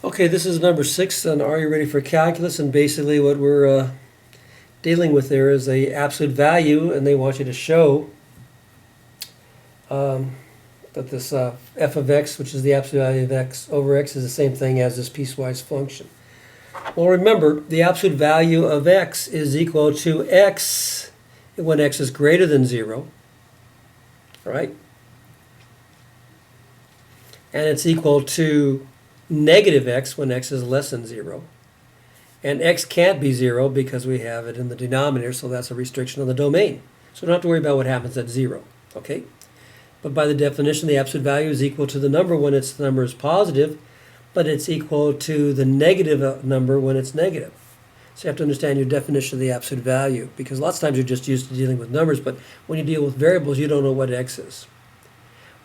Okay, this is number 6 on Are You Ready for Calculus? And basically what we're dealing with there is a absolute value, and they want you to show that this f of x, which is the absolute value of x over x, is the same thing as this piecewise function. Well, remember, the absolute value of x is equal to x when x is greater than 0, right? And it's equal to negative x when x is less than 0. And x can't be 0 because we have it in the denominator, so that's a restriction on the domain. So we don't have to worry about what happens at 0, okay? But by the definition, the absolute value is equal to the number when the number is positive, but it's equal to the negative number when it's negative. So you have to understand your definition of the absolute value, because lots of times you're just used to dealing with numbers, but when you deal with variables, you don't know what x is.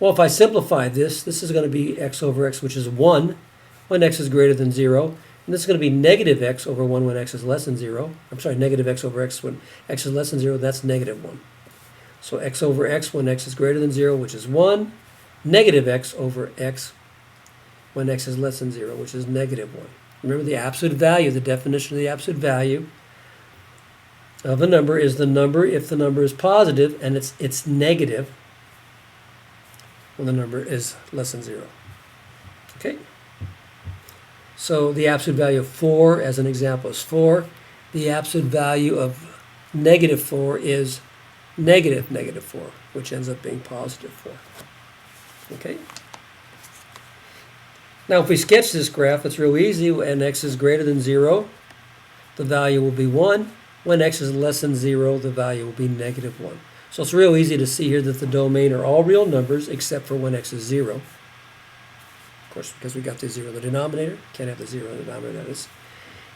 Well, if I simplify this is going to be x over x, which is 1 when x is greater than 0. And this is going to be negative x over 1 when x is less than 0. I'm sorry, negative x over x when x is less than 0, that's negative 1. So x over x when x is greater than 0, which is 1. Negative x over x when x is less than 0, which is negative 1. Remember the absolute value, the definition of the absolute value of a number is the number if the number is positive and it's negative when the number is less than 0. Okay? So the absolute value of 4, as an example, is 4. The absolute value of negative 4 is negative 4, which ends up being positive 4. Okay? Now if we sketch this graph, it's real easy. When x is greater than 0, the value will be 1. When x is less than 0, the value will be negative 1. So it's real easy to see here that the domain are all real numbers except for when x is 0. Of course, because we got the 0 in the denominator. Can't have the 0 in the denominator, that is.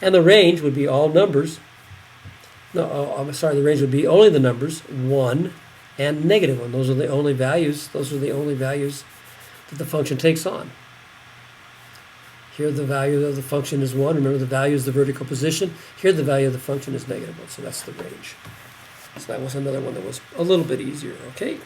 And the range would be all numbers. No, I'm sorry, the range would be only the numbers 1 and negative 1. Those are the only values. Those are the only values that the function takes on. Here the value of the function is 1. Remember, the value is the vertical position. Here the value of the function is negative 1. So that's the range. So that was another one that was a little bit easier, okay?